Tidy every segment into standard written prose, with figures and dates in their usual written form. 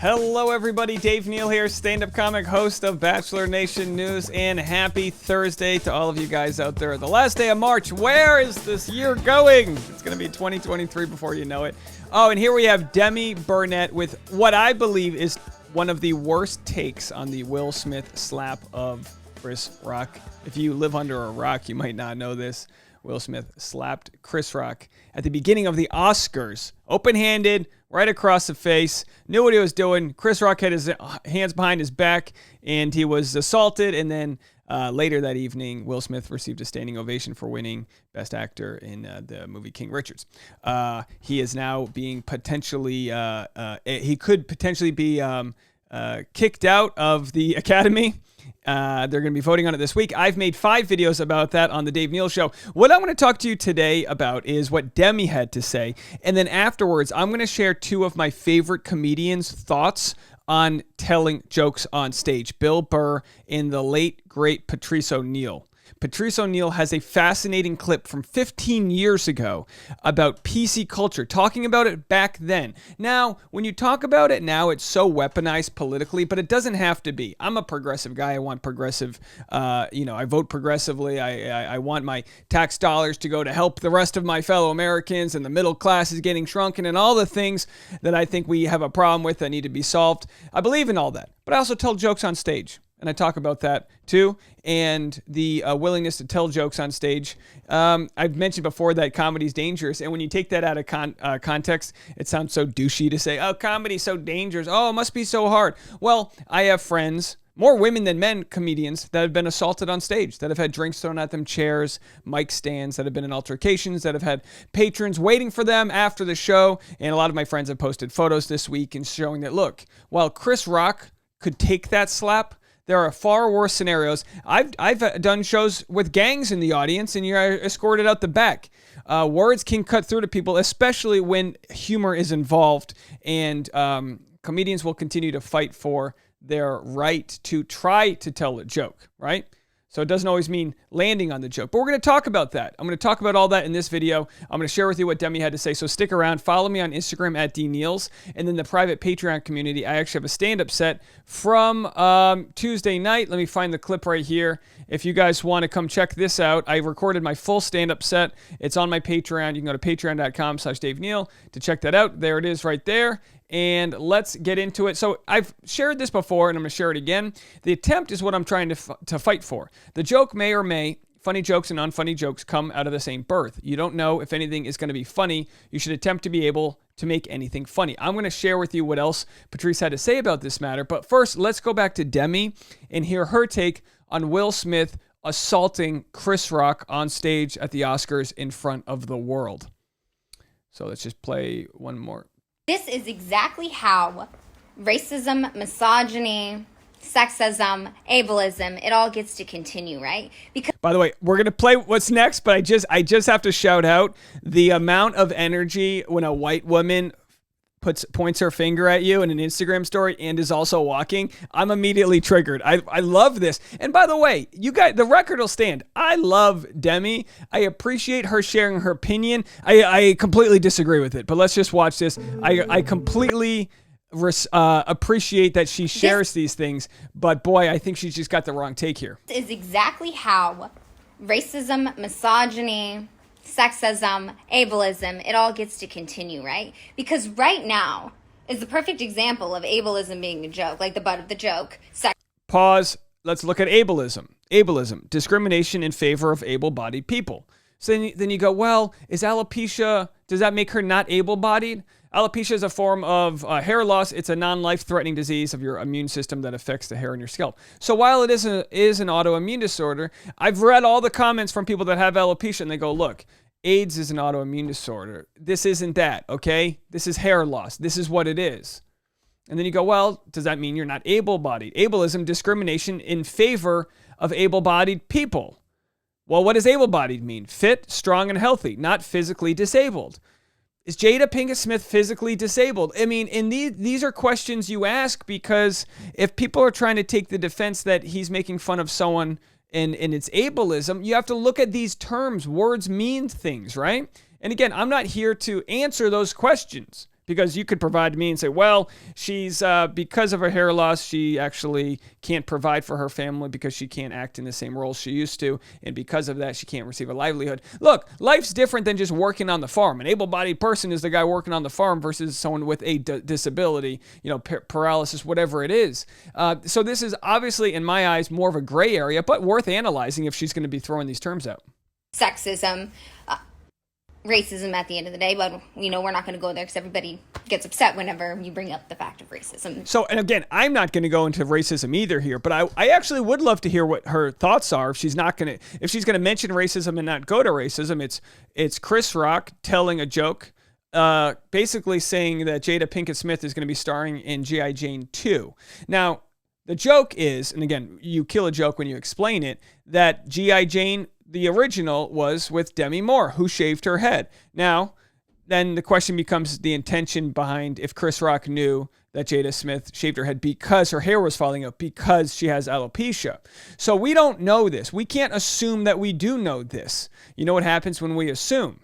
Hello, everybody. Dave Neal here, stand-up comic, host of Bachelor Nation News, and happy Thursday to all of you guys out there. The last day of March. Where is this year going? It's going to be 2023 before you know it. Oh, and here we have Demi Burnett with what I believe is one of the worst takes on the Will Smith slap of Chris Rock. If you live under a rock, you might not know this. Will Smith slapped Chris Rock at the beginning of the Oscars, open-handed, right across the face, knew what he was doing. Chris Rock had his hands behind his back, and he was assaulted. And then later that evening, Will Smith received a standing ovation for winning Best Actor in the movie King Richard's. He is now being potentially, he could potentially be kicked out of the Academy. They're going to be voting on it this week. I've made 5 videos about that on the Dave Neal Show. What I want to talk to you today about is what Demi had to say. And then afterwards, I'm going to share 2 of my favorite comedians' thoughts on telling jokes on stage. Bill Burr and the late, great Patrice O'Neal. Patrice O'Neal has a fascinating clip from 15 years ago about PC culture, talking about it back then. Now, when you talk about it now, it's so weaponized politically, but it doesn't have to be. I'm a progressive guy. I want progressive, I vote progressively. I want my tax dollars to go to help the rest of my fellow Americans, and the middle class is getting shrunken, and all the things that I think we have a problem with that need to be solved. I believe in all that, but I also tell jokes on stage. And I talk about that too, and the willingness to tell jokes on stage. I've mentioned before that comedy's dangerous, and when you take that out of context, it sounds so douchey to say, oh, comedy's so dangerous. Oh, it must be so hard. Well, I have friends, more women than men, comedians, that have been assaulted on stage, that have had drinks thrown at them, chairs, mic stands, that have been in altercations, that have had patrons waiting for them after the show. And a lot of my friends have posted photos this week and showing that, look, while Chris Rock could take that slap, there are far worse scenarios. I've done shows with gangs in the audience, and you're escorted out the back. Words can cut through to people, especially when humor is involved. And comedians will continue to fight for their right to try to tell a joke, right? So it doesn't always mean landing on the joke. But we're going to talk about that. I'm going to talk about all that in this video. I'm going to share with you what Demi had to say. So stick around. Follow me on Instagram at DNeals. And then the private Patreon community, I actually have a stand-up set from Tuesday night. Let me find the clip right here. If you guys want to come check this out, I recorded my full stand-up set. It's on my Patreon. You can go to patreon.com/Dave Neal to check that out. There it is right there. And let's get into it. So I've shared this before, and I'm going to share it again. The attempt is what I'm trying to fight for. The joke may or may, funny jokes and unfunny jokes come out of the same birth. You don't know if anything is going to be funny. You should attempt to be able to make anything funny. I'm going to share with you what else Patrice had to say about this matter. But first, let's go back to Demi and hear her take on Will Smith assaulting Chris Rock on stage at the Oscars in front of the world. So let's just play one more. This is exactly how racism, misogyny, sexism, ableism, it all gets to continue, right? Because by the way, we're going to play what's next, but I just have to shout out the amount of energy when a white woman points her finger at you in an Instagram story and is also walking. I'm immediately triggered. I love this. And by the way, you guys, the record will stand. I love Demi. I appreciate her sharing her opinion. I completely disagree with it, but let's just watch this. I completely appreciate that she shares these things, but boy, I think she's just got the wrong take here. This is exactly how racism, misogyny, sexism, ableism, it all gets to continue, right? Because right now is the perfect example of ableism being a joke, like the butt of the joke. Pause. Let's look at ableism. Ableism, discrimination in favor of able-bodied people. So then you go, well, is alopecia, does that make her not able-bodied? Alopecia is a form of hair loss. It's a non-life-threatening disease of your immune system that affects the hair on your scalp. So while it is an autoimmune disorder, I've read all the comments from people that have alopecia, and they go, look, AIDS is an autoimmune disorder. This isn't that, okay? This is hair loss. This is what it is. And then you go, well, does that mean you're not able-bodied? Ableism, discrimination in favor of able-bodied people. Well, what does able-bodied mean? Fit, strong, and healthy, not physically disabled. Is Jada Pinkett Smith physically disabled? I mean, and these are questions you ask because if people are trying to take the defense that he's making fun of someone and its ableism, you have to look at these terms. Words mean things, right? And again, I'm not here to answer those questions Because you could provide to me and say, well, she's, because of her hair loss, she actually can't provide for her family because she can't act in the same role she used to. And because of that, she can't receive a livelihood. Look, life's different than just working on the farm. An able-bodied person is the guy working on the farm versus someone with a disability, paralysis, whatever it is. So this is obviously, in my eyes, more of a gray area, but worth analyzing if she's going to be throwing these terms out. Sexism, racism at the end of the day, but we're not going to go there because everybody gets upset whenever you bring up the fact of racism. So, and again, I'm not going to go into racism either here, but I actually would love to hear what her thoughts are if she's going to mention racism and not go to racism. It's Chris Rock telling a joke, basically saying that Jada Pinkett Smith is going to be starring in G.I. Jane 2. Now, the joke is, and again, you kill a joke when you explain it, that G.I. Jane, the original, was with Demi Moore, who shaved her head. Now, then the question becomes the intention behind if Chris Rock knew that Jada Smith shaved her head because her hair was falling out, because she has alopecia. So we don't know this. We can't assume that we do know this. You know what happens when we assume?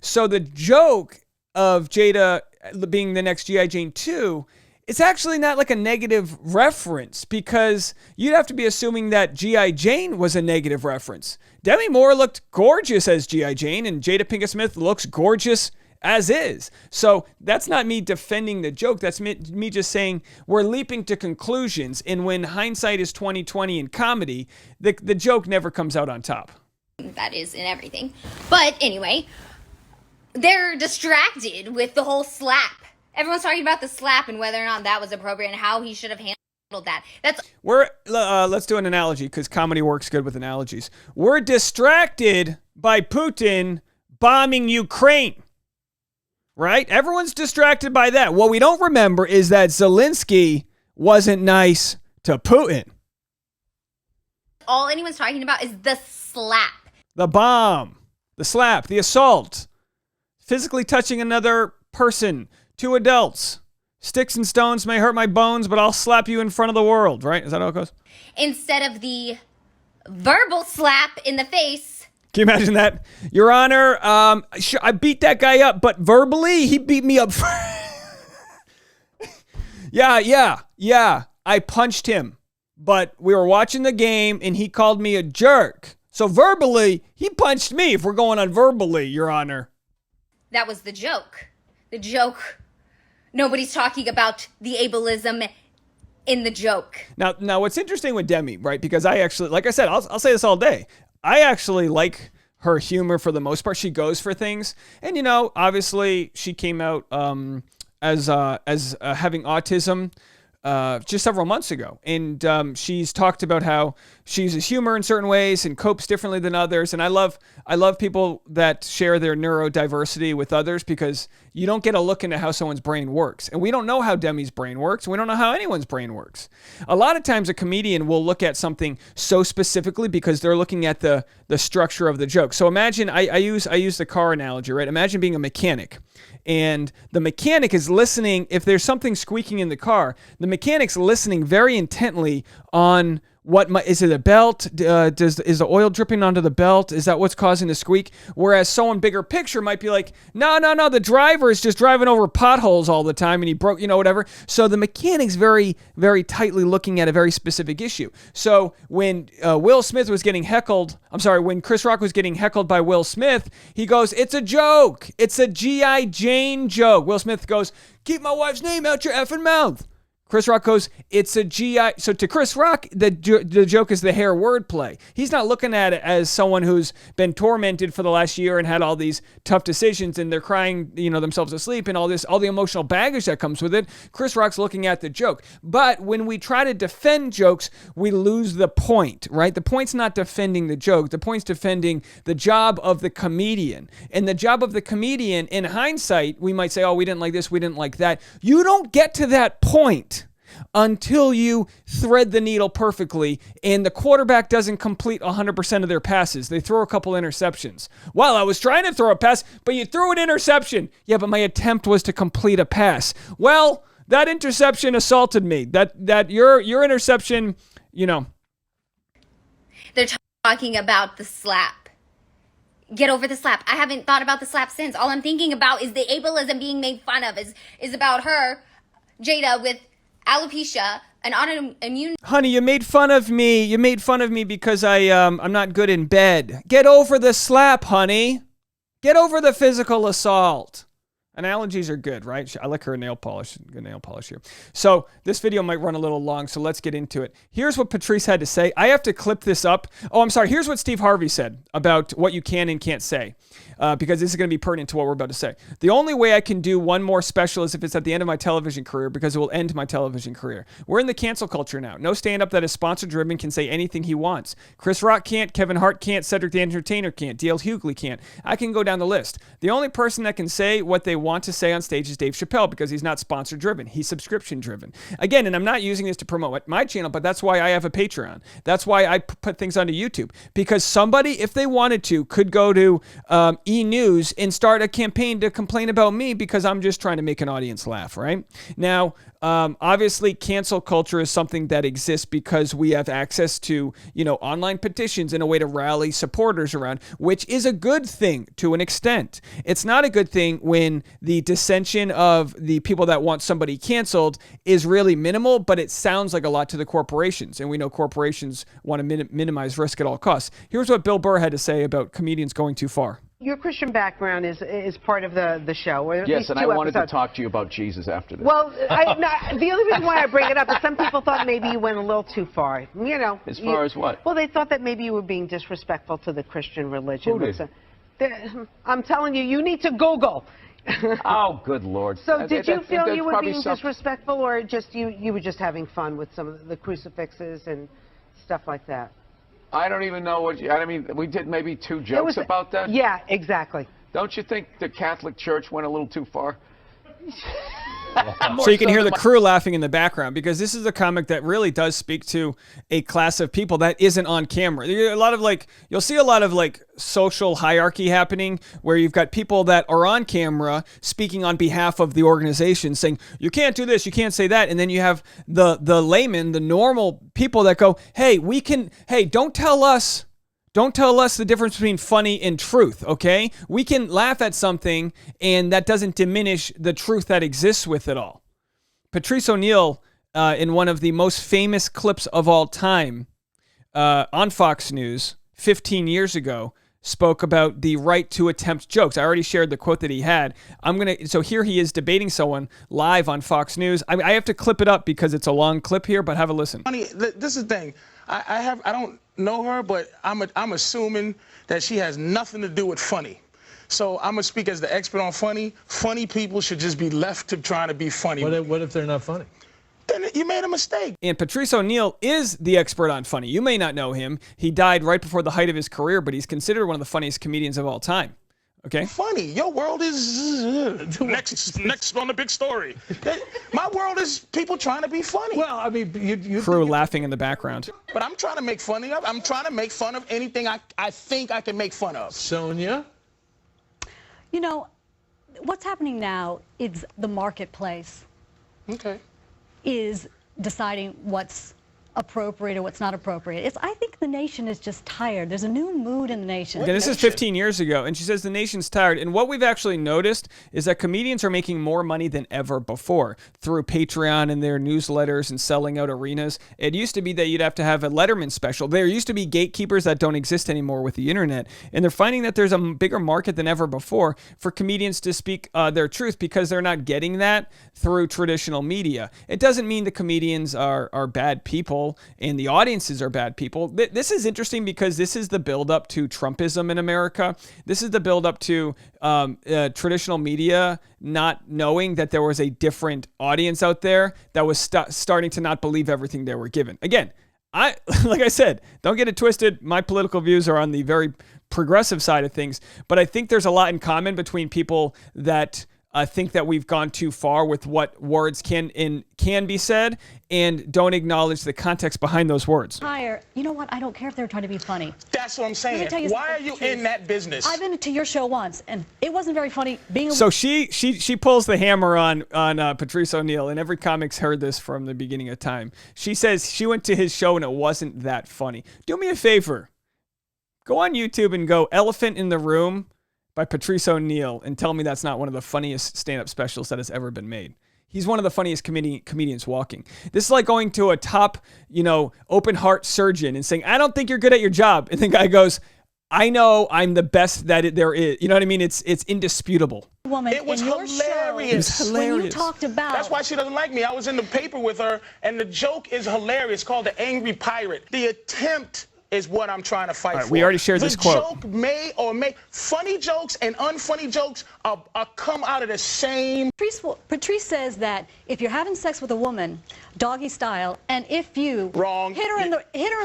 So the joke of Jada being the next G.I. Jane 2, it's actually not like a negative reference, because you'd have to be assuming that G.I. Jane was a negative reference. Demi Moore looked gorgeous as G.I. Jane, and Jada Pinkett Smith looks gorgeous as is. So that's not me defending the joke. That's me just saying we're leaping to conclusions, and when hindsight is 20/20 in comedy, the joke never comes out on top. That is in everything. But anyway, they're distracted with the whole slap. Everyone's talking about the slap and whether or not that was appropriate and how he should have handled that. Let's do an analogy, because comedy works good with analogies. We're distracted by Putin bombing Ukraine, right? Everyone's distracted by that. What we don't remember is that Zelensky wasn't nice to Putin. All anyone's talking about is the slap. The bomb, the slap, the assault, physically touching another person. 2 adults. Sticks and stones may hurt my bones, but I'll slap you in front of the world, right? Is that how it goes? Instead of the verbal slap in the face. Can you imagine that? Your Honor, I beat that guy up, but verbally, he beat me up. Yeah. I punched him, but we were watching the game, and he called me a jerk. So verbally, he punched me, if we're going on verbally, Your Honor. That was the joke. The joke. Nobody's talking about the ableism in the joke. Now, what's interesting with Demi, right? Because I actually, like I said, I'll say this all day. I actually like her humor for the most part. She goes for things, and obviously she came out as having autism just several months ago, and she's talked about how she uses humor in certain ways and copes differently than others. And I love people that share their neurodiversity with others, because you don't get a look into how someone's brain works, and we don't know how Demi's brain works. We don't know how anyone's brain works. A lot of times, a comedian will look at something so specifically because they're looking at the structure of the joke. So imagine I use the car analogy, right? Imagine being a mechanic. And the mechanic is listening. If there's something squeaking in the car, the mechanic's listening very intently on is it a belt? Is the oil dripping onto the belt? Is that what's causing the squeak? Whereas someone bigger picture might be like, no, the driver is just driving over potholes all the time and he broke, whatever. So the mechanic's very, very tightly looking at a very specific issue. So when when Chris Rock was getting heckled by Will Smith, he goes, it's a joke. It's a G.I. Jane joke. Will Smith goes, keep my wife's name out your effing mouth. Chris Rock goes, it's a G.I. So to Chris Rock, the joke is the hair wordplay. He's not looking at it as someone who's been tormented for the last year and had all these tough decisions, and they're crying, themselves to sleep, and all the emotional baggage that comes with it. Chris Rock's looking at the joke. But when we try to defend jokes, we lose the point, right? The point's not defending the joke. The point's defending the job of the comedian. And the job of the comedian, in hindsight, we might say, oh, we didn't like this, we didn't like that. You don't get to that point until you thread the needle perfectly, and the quarterback doesn't complete 100% of their passes. They throw a couple interceptions. Well, I was trying to throw a pass, but you threw an interception. Yeah, but my attempt was to complete a pass. Well, that interception assaulted me. That your interception, They're talking about the slap. get over the slap. I haven't thought about the slap since. All I'm thinking about is the ableism being made fun of. Is about her, Jada, with alopecia, an autoimmune. Honey, you made fun of me. You made fun of me because I'm not good in bed. Get over the slap, honey. Get over the physical assault. Analogies are good, right? I like her nail polish. Good nail polish here. So this video might run a little long, so let's get into it. Here's what Patrice had to say. I have to clip this up. Oh, I'm sorry. Here's what Steve Harvey said about what you can and can't say, because this is going to be pertinent to what we're about to say. The only way I can do one more special is if it's at the end of my television career, because it will end my television career. We're in the cancel culture now. No stand-up that is sponsor-driven can say anything he wants. Chris Rock can't. Kevin Hart can't. Cedric the Entertainer can't. D.L. Hughley can't. I can go down the list. The only person that can say what they want to say on stage is Dave Chappelle, because he's not sponsor driven. He's subscription driven. Again, and I'm not using this to promote my channel, but that's why I have a Patreon. That's why I put things onto YouTube, because somebody, if they wanted to, could go to E! News and start a campaign to complain about me because I'm just trying to make an audience laugh, right? Now, obviously, cancel culture is something that exists because we have access to, online petitions and a way to rally supporters around, which is a good thing to an extent. It's not a good thing when the dissension of the people that want somebody canceled is really minimal, but it sounds like a lot to the corporations. And we know corporations want to minimize risk at all costs. Here's what Bill Burr had to say about comedians going too far. Your Christian background is part of the show. Or at yes, least and two I wanted episodes. to talk to you about Jesus after this. Well, the only reason why I bring it up is some people thought maybe you went a little too far. As far as what? Well, they thought that maybe you were being disrespectful to the Christian religion. Who did? I'm telling you, you need to Google. Oh, good Lord. So did you feel you were probably being disrespectful, or just you were just having fun with some of the crucifixes and stuff like that? I don't even know what I mean, we did maybe 2 jokes about that? Yeah, exactly. Don't you think the Catholic Church went a little too far? So you can hear the crew laughing in the background, because this is a comic that really does speak to a class of people that isn't on camera. You'll see a lot of social hierarchy happening, where you've got people that are on camera speaking on behalf of the organization, saying you can't do this, you can't say that, and then you have the layman, the normal people that go, hey, don't tell us the difference between funny and truth, okay? We can laugh at something, and that doesn't diminish the truth that exists with it all. Patrice O'Neal, in one of the most famous clips of all time, on Fox News 15 years ago, spoke about the right to attempt jokes. I already shared the quote that he had. So here he is debating someone live on Fox News. I have to clip it up because it's a long clip here, but have a listen. Funny, this is the thing. I don't know her, but I'm assuming that she has nothing to do with funny. So I'm gonna speak as the expert on funny. Funny people should just be left to trying to be funny. What if they're not funny? Then you made a mistake. And Patrice O'Neal is the expert on funny. You may not know him. He died right before the height of his career, but he's considered one of the funniest comedians of all time. Okay. Funny. Your world is next on the big story. My world is people trying to be funny. Well, I mean, you crew laughing in the background. But I'm trying to make fun of. I'm trying to make fun of anything I think I can make fun of. Sonia? What's happening now is the marketplace is deciding what's appropriate or what's not appropriate. I think the nation is just tired. There's a new mood in the nation. Okay, this is 15 years ago, and she says the nation's tired. And what we've actually noticed is that comedians are making more money than ever before through Patreon and their newsletters and selling out arenas. It used to be that you'd have to have a Letterman special. There used to be gatekeepers that don't exist anymore with the internet, and they're finding that there's a bigger market than ever before for comedians to speak their truth, because they're not getting that through traditional media. It doesn't mean the comedians are bad people and the audiences are bad people. This is interesting because this is the buildup to Trumpism in America. This is the buildup to traditional media not knowing that there was a different audience out there that was starting to not believe everything they were given. Again, like I said, don't get it twisted. My political views are on the very progressive side of things, but I think there's a lot in common between people that think that we've gone too far with what words can be said and don't acknowledge the context behind those words. You know what? I don't care if they're trying to be funny. That's what I'm saying. Why are you in that business? I've been to your show once, and it wasn't very funny. So she pulls the hammer on Patrice O'Neal, and every comic's heard this from the beginning of time. She says she went to his show and it wasn't that funny. Do me a favor. Go on YouTube and go Elephant in the Room by Patrice O'Neal and tell me that's not one of the funniest stand-up specials that has ever been made. He's one of the funniest comedians walking. This is like going to a top, open heart surgeon and saying, I don't think you're good at your job. And the guy goes, I know I'm the best that there is. You know what I mean? It's indisputable. Woman, It was in your hilarious. show, when you talked about... That's why she doesn't like me. I was in the paper with her, and the joke is hilarious, called The Angry Pirate. The attempt is what I'm trying to fight All right, for. we already shared this quote. The joke may funny jokes and unfunny jokes are come out of the same... Patrice says that if you're having sex with a woman, doggy style, and if you Wrong. hit her in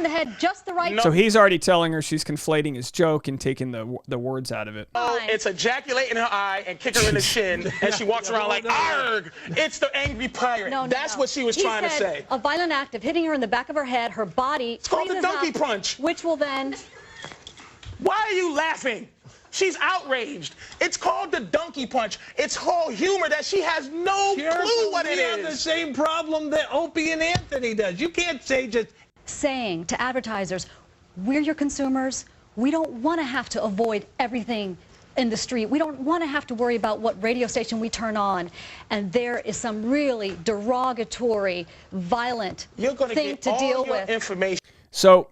the head just the right... So he's already telling her she's conflating his joke and taking the words out of it. Oh, it's ejaculate in her eye and kick her in the shin, and she walks around like, arg! It's the angry pirate. That's what she was trying to say. A violent act of hitting her in the back of her head, her body... It's called the donkey punch. Which will then... Why are you laughing? She's outraged. It's called the donkey punch. It's whole humor that she has no clue what it is. We have the same problem that Opie and Anthony does. You can't say just... Saying to advertisers, we're your consumers. We don't want to have to avoid everything in the street. We don't want to have to worry about what radio station we turn on. And there is some really derogatory, violent thing to deal with. Information. So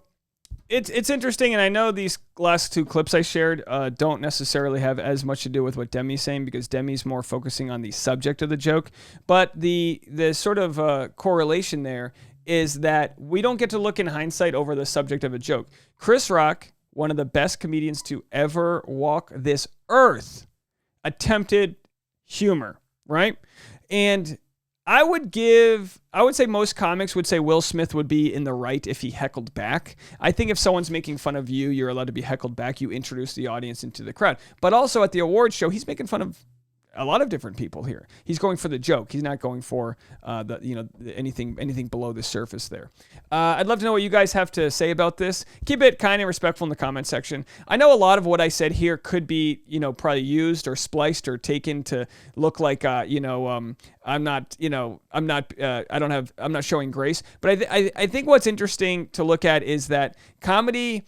it's interesting, and I know these last two clips I shared don't necessarily have as much to do with what Demi's saying, because Demi's more focusing on the subject of the joke. But the sort of correlation there is that we don't get to look in hindsight over the subject of a joke. Chris Rock, one of the best comedians to ever walk this earth, attempted humor, right? And I would say most comics would say Will Smith would be in the right if he heckled back. I think if someone's making fun of you, you're allowed to be heckled back. You introduce the audience into the crowd. But also at the awards show, he's making fun of a lot of different people here. He's going for the joke. He's not going for anything below the surface there. I'd love to know what you guys have to say about this. Keep it kind and respectful in the comment section. I know a lot of what I said here could be, probably used or spliced or taken to look like, I'm not showing grace. But I think what's interesting to look at is that comedy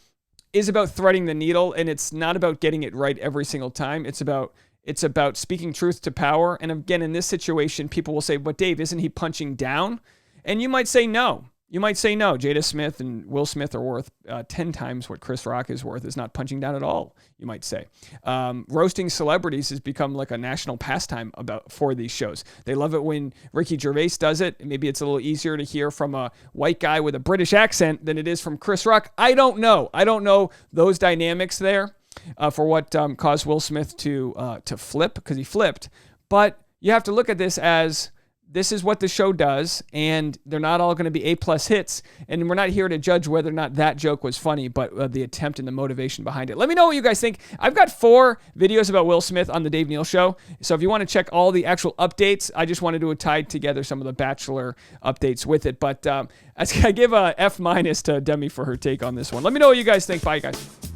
is about threading the needle, and it's not about getting it right every single time. It's about speaking truth to power. And again, in this situation, people will say, but Dave, isn't he punching down? And you might say no. You might say no. Jada Smith and Will Smith are worth 10 times what Chris Rock is worth. Is not punching down at all, you might say. Roasting celebrities has become like a national pastime for these shows. They love it when Ricky Gervais does it. Maybe it's a little easier to hear from a white guy with a British accent than it is from Chris Rock. I don't know. I don't know those dynamics there. For what caused Will Smith to flip, because he flipped. But you have to look at this as this is what the show does, and they're not all going to be A+ hits, and we're not here to judge whether or not that joke was funny, but the attempt and the motivation behind it. Let me know what you guys think. I've got 4 videos about Will Smith on the Dave Neal Show, so if you want to check all the actual updates, I just wanted to tie together some of the Bachelor updates with it, but I give a F- to Demi for her take on this one. Let me know what you guys think. Bye, guys.